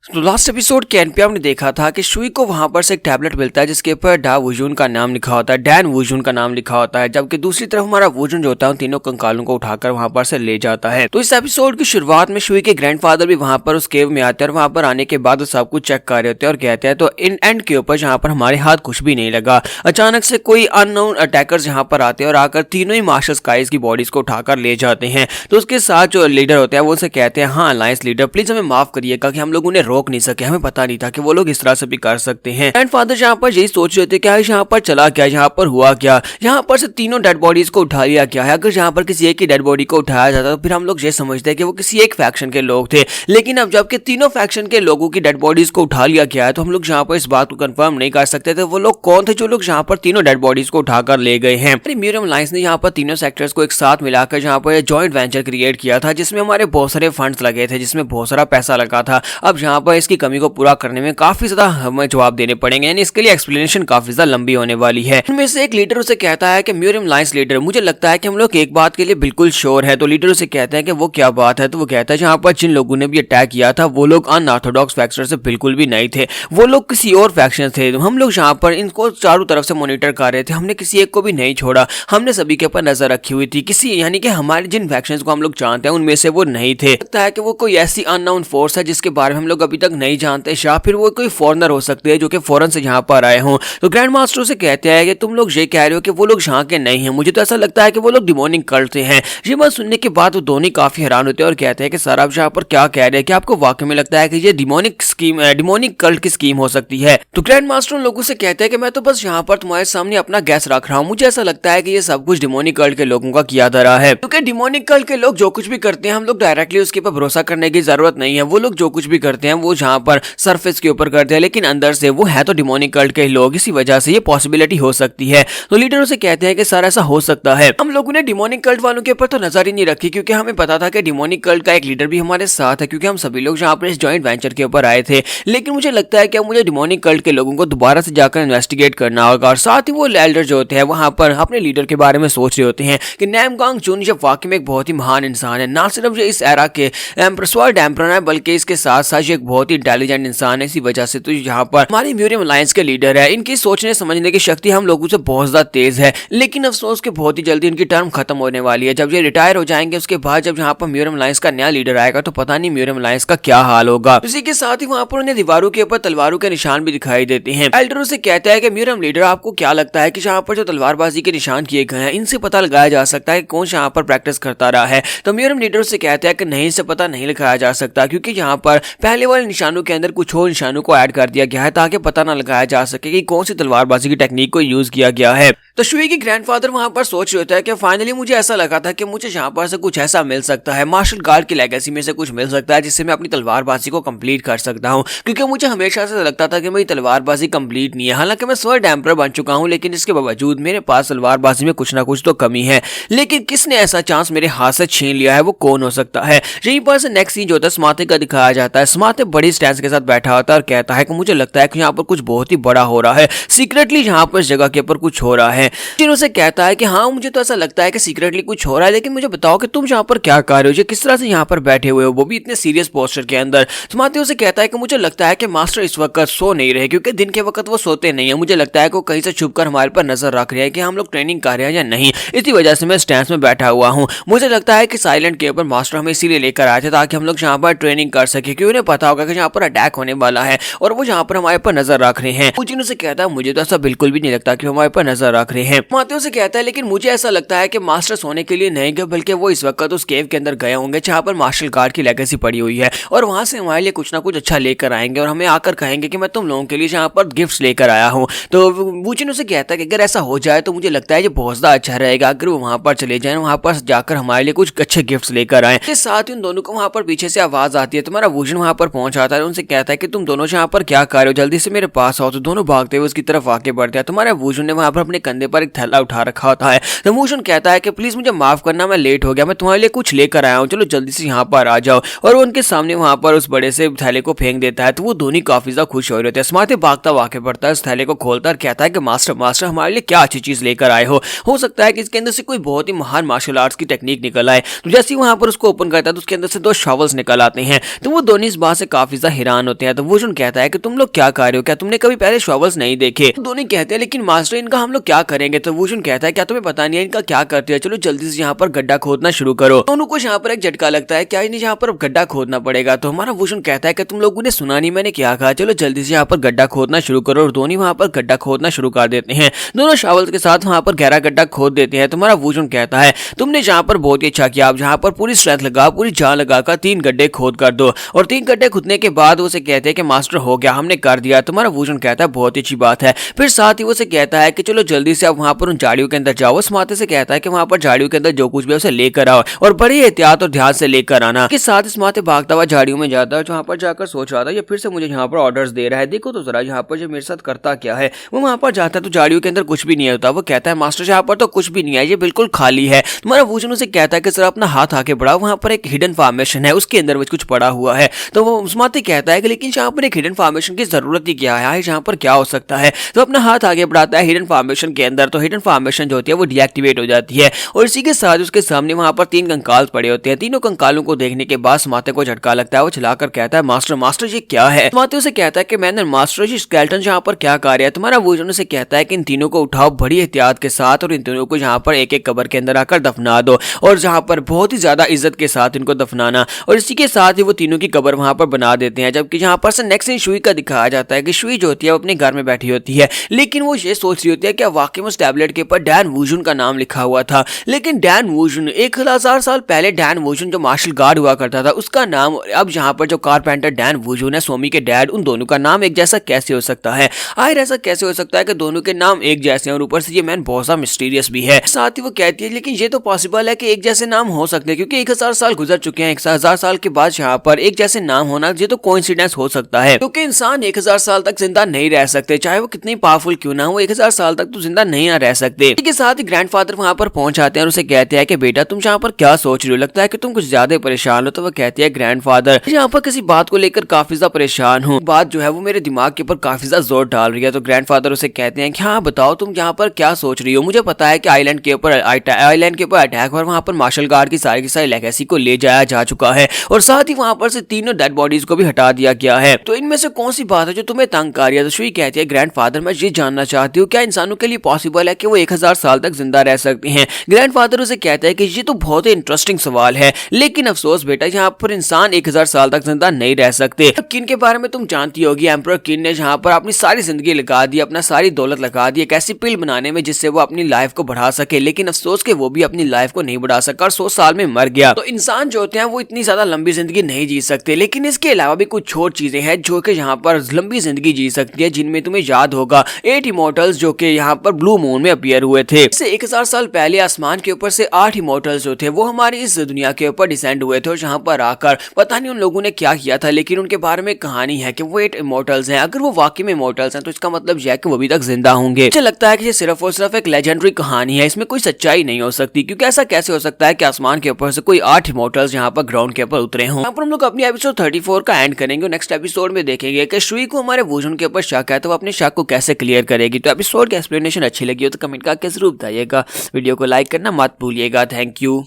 तो last episode के and पे हमने देखा था कि शुई को वहां पर से एक टैबलेट मिलता है जिसके ऊपर डा वुजुन का नाम लिखा होता है, डैन वुजुन का नाम लिखा होता है, जबकि दूसरी तरफ हमारा वुजुन जो होता है उन तीनों कंकालों को उठाकर वहां पर से ले जाता है। तो इस एपिसोड की शुरुआत में शुई के ग्रैंडफादर भी वहां पर उस केव में आते हैं और वहां पर आने के बाद वो सब कुछ चेक कर रहे होते हैं और कहते हैं तो इन एंड के ऊपर जहाँ पर हमारे हाथ कुछ भी नहीं लगा, अचानक से कोई अननोन अटैकर्स यहाँ पर आते हैं और आकर तीनों ही मास्टर स्काइज की बॉडीज को उठाकर ले जाते हैं। तो उसके साथ जो लीडर होते हैं वो उनसे कहते हैं, हाँ अलायंस लीडर प्लीज हमें माफ करिएगा कि हम लोग उन्हें रोक नहीं सके, हमें पता नहीं था कि वो लोग इस तरह से भी कर सकते हैं। ग्रैंडफादर यहाँ पर यही सोच रहे थे क्या यहाँ पर चला क्या, यहाँ पर हुआ क्या, यहाँ पर से तीनों डेड बॉडीज को उठा लिया क्या है। अगर यहाँ पर किसी एक की डेड बॉडी को उठाया जाता तो फिर हम लोग ये समझते हैं कि वो किसी एक फैक्शन के लोग थे, लेकिन अब जबकि तीनों फैक्शन के लोगों की डेड बॉडीज को उठा लिया गया है तो हम लोग यहाँ पर इस बात को कंफर्म नहीं कर सकते थे वो लोग कौन थे जो लोग यहाँ पर तीनों डेड बॉडीज को उठाकर ले गए हैं। म्यूजियम अलायंस ने यहाँ पर तीनों सेक्टर्स को एक साथ मिलाकर यहाँ पर जॉइंट वेंचर क्रिएट किया था जिसमें हमारे बहुत सारे फंड्स लगे थे, जिसमें बहुत सारा पैसा लगा था। अब यहाँ पर इसकी कमी को पूरा करने में काफी ज्यादा हमें जवाब देने पड़ेंगे, यानी इसके लिए एक्सप्लेनेशन काफी ज्यादा लंबी होने वाली है। इनमें से एक लीडर उसे कहता है कि म्यूजियम अलायंस लीडर मुझे लगता है कि हम लोग एक बात के लिए बिल्कुल श्योर है। तो लीडर उसे कहते हैं कि वो क्या बात है। तो वो कहता है जहाँ पर जिन लोगों ने भी अटैक किया था वो लोग अनऑर्थोडॉक्स फैक्शन से बिल्कुल भी नहीं थे, वो लोग किसी और फैक्शन थे। हम लोग यहाँ पर इनको चारों तरफ से मॉनिटर कर रहे थे, हमने किसी एक को भी नहीं छोड़ा, हमने सभी के ऊपर नजर रखी हुई थी। किसी यानी कि हमारे जिन फैक्शंस को हम लोग जानते हैं उनमें से वो नहीं थे। लगता है कि वो कोई ऐसी अननोन फोर्स है जिसके बारे में हम लोग अभी तक नहीं जानते, या फिर वो कोई फॉरेनर हो सकते हैं जो कि फॉरेन से यहाँ पर आए हों। तो ग्रैंड मास्टर से कहते हैं कि तुम लोग ये कह रहे हो कि वो लोग यहाँ के नहीं हैं, मुझे तो ऐसा लगता है कि वो लोग डिमोनिक कल्ट से हैं। ये बात सुनने के बाद वो दोनों काफी हैरान होते हैं और कहते हैं कि सर आप यहाँ पर क्या कह रहे हैं, कि आपको वाकई में लगता है कि ये डिमोनिक कल्ट की स्कीम हो सकती है। तो ग्रैंड मास्टर उन लोगों से कहते हैं कि मैं तो बस यहाँ पर तुम्हारे सामने अपना गैस रख रहा हूँ, मुझे ऐसा लगता है कि ये सब कुछ डिमोनिक कल्ट के लोगों का किया धरा है, क्योंकि डिमोनिक कल्ट के लोग जो कुछ भी करते हैं हम लोग डायरेक्टली उसके ऊपर भरोसा करने की जरूरत नहीं है। वो लोग जो कुछ भी करते हैं वो जहाँ पर सरफेस के ऊपर करते हैं, लेकिन अंदर से वो है तो डिमोनिक कल्ट के लोग, इसी वजह से ये पॉसिबिलिटी हो सकती है। तो लीडर उसे कहते हैं कि सर ऐसा हो सकता है। हम लोगों ने डिमोनिक कल्ट वालों के ऊपर तो नजर ही नहीं रखी, क्योंकि हमें पता था कि डिमोनिक कल्ट का एक लीडर भी हमारे साथ है, क्योंकि हम सभी लोग जहाँ पर इस जॉइंट वेंचर के ऊपर आए थे। लेकिन मुझे लगता है कि मुझे डिमोनिक कल्ट के लोगों को दोबारा से जाकर इन्वेस्टिगेट करना होगा, और साथ ही वो एल्डर जो होते हैं वहां पर अपने लीडर के बारे में सोच रहे होते हैं कि नैमगांग चुन ये वाकई में एक बहुत ही महान इंसान है, ना सिर्फ ये इस एरा के एम्प्रेसवर्ड एम्परर है बल्कि इसके साथ साथ एक बहुत ही इंटेलिजेंट इंसान है। इसी वजह से तो यहाँ पर हमारी म्यूजियम अलायंस के लीडर है, इनकी सोचने समझने की शक्ति हम लोगों से बहुत ज्यादा तेज है। लेकिन अफसोस के बहुत ही जल्दी इनकी टर्म खत्म होने वाली है। जब ये रिटायर हो जाएंगे उसके बाद जब यहाँ पर म्यूजियम अलायंस का नया लीडर आएगा तो पता नहीं म्यूजियम अलायंस का क्या हाल होगा। इसी के साथ ही वहाँ पर उन्हें दीवारों के ऊपर तलवारों के निशान भी दिखाई देते हैं। एल्डर से कहता है कि म्यूजियम लीडर आपको क्या लगता है कि यहाँ पर जो तलवारबाजी के निशान किए गए हैं इनसे पता लगाया जा सकता है कौन यहाँ पर प्रैक्टिस करता रहा है। तो म्यूजियम लीडर से कहता है कि नहीं, इससे पता नहीं लगाया जा सकता, क्योंकि यहाँ पर पहले वाले निशानों के अंदर कुछ और निशानों को ऐड कर दिया गया है ताकि पता ना लगाया जा सके कि कौन सी तलवारबाजी की टेक्निक को यूज किया गया है। तो शुई की ग्रैंडफादर वहां पर सोच रहे होता है कि फाइनली मुझे ऐसा लगा था कि मुझे यहाँ पर से कुछ ऐसा मिल सकता है, मार्शल गार्ड की लेगेसी में से कुछ मिल सकता है जिससे मैं अपनी तलवारबाजी को कंप्लीट कर सकता हूँ, क्योंकि मुझे हमेशा से लगता था कि मेरी तलवारबाजी कंप्लीट नहीं है। हालांकि मैं स्वर्ड एम्परर बन चुका हूँ, लेकिन इसके बावजूद मेरे पास तलवारबाजी में कुछ ना कुछ तो कमी है। लेकिन किसने ऐसा चांस मेरे हाथ से छीन लिया है, वो कौन हो सकता है। यहीं पर से नेक्स्ट सीन जो होता है स्मार्टे का दिखाया जाता है। स्मार्टे बड़ी स्टैंस के साथ बैठा होता है और कहता है कि मुझे लगता है कि यहाँ पर कुछ बहुत ही बड़ा हो रहा है, सीक्रेटली यहाँ पर इस जगह के ऊपर कुछ हो रहा है। से कहता है कि हाँ मुझे तो ऐसा लगता है कि सीक्रेटली कुछ हो रहा है, लेकिन मुझे बताओ कि तुम यहाँ पर क्या कर रहे हो, किस तरह से यहाँ पर बैठे हुए हो, वो भी इतने सीरियस पोस्चर के अंदर। स्मार्टे से कहता है कि मुझे लगता है कि मास्टर इस वक्त सो नहीं रहे, क्योंकि दिन के वक्त वो सोते नहीं है। मुझे लगता है कि वो कहीं से छुपकर हमारे पर नजर रख रहे हैं कि हम लोग ट्रेनिंग कर रहे हैं या नहीं, इसी वजह से मैं स्टैंस में बैठा हुआ हूँ। मुझे लगता है कि साइलेंट के ऊपर मास्टर हमें इसीलिए लेकर आए थे ताकि हम लोग यहाँ पर ट्रेनिंग कर सके, क्योंकि उन्हें पता होगा कि यहाँ पर अटैक होने वाला है और वो यहाँ पर हमारे पर नजर रख रहे हैं। उचिनो से कहता है मुझे तो ऐसा बिल्कुल भी नहीं लगता कि हमारे पर नजर रख रहे हैं। माते से कहता है लेकिन मुझे ऐसा लगता है कि मास्टर सोने के लिए नहीं गए, बल्कि वो इस वक्त उस केव के अंदर गए होंगे जहाँ पर मार्शल गार्ड की लेगेसी पड़ी हुई है, और वहां से हमारे लिए कुछ ना कुछ अच्छा लेकर आएंगे और हमें आकर कहेंगे कि मैं तुम लोगों के लिए यहाँ पर गिफ्ट्स लेकर आया हूँ। तो वुचिनो से कहता है कि अगर ऐसा हो जाए तो मुझे लगता है ये बहुत ज्यादा अच्छा रहेगा अगर वो वहां पर चले जाए, वहां पर जाकर हमारे लिए कुछ अच्छे गिफ्ट्स लेकर आए। इसके साथ ही उन दोनों को वहां पर पीछे से आवाज आती है। तुम्हारा वुजन वहां पर पहुंच आता है, उनसे कहता है कि तुम दोनों यहाँ पर क्या कर रहे हो, जल्दी से मेरे पास आओ। तो दोनों भागते हुए उसकी तरफ आके बढ़ते हैं। तुम्हारा वुजन ने वहां पर अपने कंधे पर एक थैला उठा रखा होता है। तो वुजन कहता है कि प्लीज मुझे माफ करना, मैं लेट हो गया, मैं तुम्हारे लिए कुछ लेकर आया हूँ, चलो जल्दी से यहाँ पर आ जाओ। और वो उनके सामने वहां पर उस बड़े से थैले को फेंक देता है। तो वो दोनों काफी ज्यादा खुश हो रहे थे। स्मार्टे भागता वाके पड़ता है, उस थैले को खोलता है, कहता है कि मास्टर मास्टर हमारे लिए क्या अच्छी चीज लेकर आए हो सकता है कि इसके अंदर से कोई बहुत ही महान मार्शल आर्ट्स की टेक्निक निकल आए। तो जैसे ही वहां पर उसको ओपन करता है तो उसके अंदर से 2 शॉवल्स निकल आते हैं। तो वो दोनों इस बात से काफी ज्यादा हैरान होते हैं। तो वुजुन कहता है कि तुम लोग क्या कर रहे हो, क्या तुमने कभी पहले शॉवल्स नहीं देखे? दोनों कहते हैं लेकिन मास्टर इनका हम लोग क्या करेंगे? तो वुजुन कहता है क्या तुम्हें पता नहीं है इनका क्या करते हैं, चलो जल्दी से यहाँ पर गड्ढा खोदना शुरू करो। दोनों को यहाँ पर एक झटका लगता है, क्या इन्हें यहाँ पर गड्ढा खोदना पड़ेगा? तो हमारा वुजुन कहता है कि तुम लोगों ने सुना नहीं मैंने क्या कहा, चलो जल्दी से यहाँ पर गड्ढा खोदना शुरू करो। और दोनों वहाँ पर गड्ढा खोदना शुरू कर देते हैं। दोनों शॉवल्स के साथ वहाँ पर गहरा गड्ढा खोद देते हैं। तुम्हारा वुजुन कहता है तुमने जहाँ पर बहुत ही अच्छा किया, आप जहाँ पर पूरी स्ट्रेंथ लगा, पूरी जान लगाकर 3 गड्ढे खोद कर दो। और 3 गड्ढे खुदने के बाद उसे कहते हैं कि मास्टर हो गया, हमने कर दिया। तुम्हारा वुजुन कहता है बहुत ही अच्छी बात है। फिर साथ ही उसे कहता है कि चलो जल्दी से आप वहाँ पर उन झाड़ियों के अंदर जाओ। उस माते से कहता है कि वहाँ पर झाड़ियों के अंदर जो कुछ भी उसे लेकर आओ और बड़ी एहतियात और ध्यान से लेकर आना। के साथ इस माते भागता हुआ झाड़ियों में जाता है, जहाँ पर जाकर सोच रहा था ये फिर से मुझे यहाँ पर ऑर्डर्स दे रहा है, देखो तो जरा यहाँ पर जो मेरे साथ करता क्या है। वो वहाँ पर जाता है तो झाड़ियों के अंदर कुछ भी नहीं होता। वो कहता है मास्टर यहाँ पर तो कुछ भी नहीं है, ये बिल्कुल खाली है। तुम्हारा वुजुन उसे कहता है कि जरा अपना हाथ आके बढ़ाओ, वहाँ पर एक हिडन फॉर्मेशन है, उसके अंदर कुछ पड़ा हुआ है। तो वो उस माते कहता है कि लेकिन यहाँ पर एक हिडन फॉर्मेशन की जरूरत ही क्या है, यहाँ पर क्या हो सकता है? तो अपना हाथ आगे बढ़ाता है हिडन फॉर्मेशन के अंदर, तो हिडन फॉर्मेशन जो होती है वो डीएक्टिवेट हो जाती है। और इसी के साथ उसके सामने वहाँ पर 3 कंकाल पड़े होते हैं। तीनों कंकालों को देखने के बाद माते को झटका लगता है। वो चलाकर कहता है मास्टर मास्टर ये क्या है? माते उसे कहता है कि मैंने मास्टर जी स्केलेटन यहाँ पर क्या कार्य है? तुम्हारा वुजुन उसे कहता है कि इन तीनों को उठाओ बड़ी एहतियात के साथ और इन तीनों को यहाँ पर एक एक कब्र के अंदर आकर दफना दो, और जहाँ पर बहुत ही ज्यादा इज्जत के साथ इनको दफनाना। और इसी के साथ ही वो तीनों की कब्र वहाँ पर बना देते हैं। जबकि यहाँ पर से नेक्स्ट सीन शुई का दिखाया जाता है कि शुई जो होती है वो अपने घर में बैठी होती है, लेकिन वो ये सोच रही होती है कि वाकई में उस टैबलेट के ऊपर डैन वुजुन का नाम लिखा हुआ था। लेकिन डैन वुजुन 1000 साल पहले डैन वुजुन जो मार्शल गार्ड हुआ करता था उसका नाम अब यहाँ पर जो कारपेंटर डैन वुजुन है, सोमी के डैड, उन दोनों का नाम एक जैसा कैसे हो सकता है? आखिर ऐसा कैसे हो सकता है कि दोनों के नाम एक जैसे हैं? और ऊपर से ये मैन बहुत सा मिस्टीरियस भी है। साथ ही वो कहती है लेकिन ये तो पॉसिबल है कि एक जैसे नाम हो सकते हैं, क्योंकि 1000 साल गुजर चुके हैं। 1000 साल के बाद यहाँ पर एक जैसे नाम होना ये तो कोइंसिडेंस हो सकता है, क्योंकि इंसान 1000 साल तक जिंदा नहीं रह सकते, चाहे वो कितनी पावरफुल क्यों ना हो, 1000 साल तक तो जिंदा नहीं रह सकते। इसके साथ ही ग्रैंडफादर वहाँ पर पहुंच आते हैं और उसे कहते हैं कि बेटा तुम यहाँ पर क्या सोच रही हो, लगता है कि तुम कुछ ज्यादा परेशान हो। तो वो कहती है ग्रैंडफादर यहाँ पर किसी बात को लेकर काफी ज्यादा परेशान हूँ, बात जो है वो मेरे दिमाग के ऊपर काफी ज्यादा जोर डाल रही है। तो ग्रैंडफादर उसे कहते हैं कि हाँ बताओ तुम यहाँ पर क्या सोच रही हो? मुझे पता है कि आइलैंड के ऊपर अटैक और वहाँ पर मार्शल गार्ड की सारी लेगेसी को ले जाया जा चुका है, और साथ ही वहाँ पर से तीनों डेड बॉडीज को भी हटा दिया गया है। तो इनमें से कौन सी बात है जो तुम्हें तंग कर रही है? तो शुई कहती है ग्रैंडफादर मैं ये जानना चाहती हूँ क्या इंसानों के लिए पॉसिबल है कि वो 1000 साल तक जिंदा रह सकते हैं? ग्रैंडफादर उसे कहता है कि ये तो बहुत ही इंटरेस्टिंग सवाल है, लेकिन अफसोस बेटा यहाँ पर इंसान 1000 साल तक जिंदा नहीं रह सकते। तो किन के बारे में तुम जानती होगी? एम्परर किन ने जहाँ पर अपनी सारी जिंदगी लगा दी, अपना सारी दौलत लगा दी एक ऐसी पिल बनाने में जिससे वो अपनी लाइफ को बढ़ा सके, लेकिन अफसोस के वो भी अपनी लाइफ को नहीं बढ़ा सका और 100 साल में मर गया। तो इंसान जो होते हैं वो इतनी ज्यादा लंबी जिंदगी नहीं जी सकते, लेकिन इसके अलावा भी कुछ और चीजें हैं जो कि यहाँ पर लंबी जिंदगी जी सकती है, जिनमें तुम्हें याद होगा 8 इमोर्टल्स जो कि यहाँ पर ब्लू मून में अपीयर हुए थे। इससे 1000 साल पहले आसमान के ऊपर से 8 इमोर्टल्स जो थे वो हमारी इस दुनिया के ऊपर डिसेंड हुए थे, और जहाँ पर आकर पता नहीं उन लोगों ने क्या किया था, लेकिन उनके बारे में कहानी है कि वो 8 इमोर्टल्स हैं। अगर वो वाकई में इमोर्टल्स हैं तो इसका मतलब यह है कि वो अभी तक जिंदा होंगे। मुझे लगता है कि ये सिर्फ और सिर्फ एक लेजेंडरी कहानी है, इसमें कोई सच्चाई नहीं हो सकती, क्योंकि ऐसा कैसे हो सकता है कि आसमान के ऊपर से कोई 8 इमोर्टल्स यहाँ पर ग्राउंड के ऊपर उतरे हों। यहाँ पर हम लोग अपनी एपिसोड 34 का एंड करेंगे। नेक्स्ट एपिसोड में देखेंगे कि शुई को हमारे वुजुन के ऊपर शक है, तो वो अपने शक को कैसे क्लियर करेगी। तो एपिसोड की एक्सप्लेनेशन अच्छी लगी हो तो कमेंट करके जरूर बताइएगा। वीडियो को लाइक करना मत भूलिएगा। Thank you.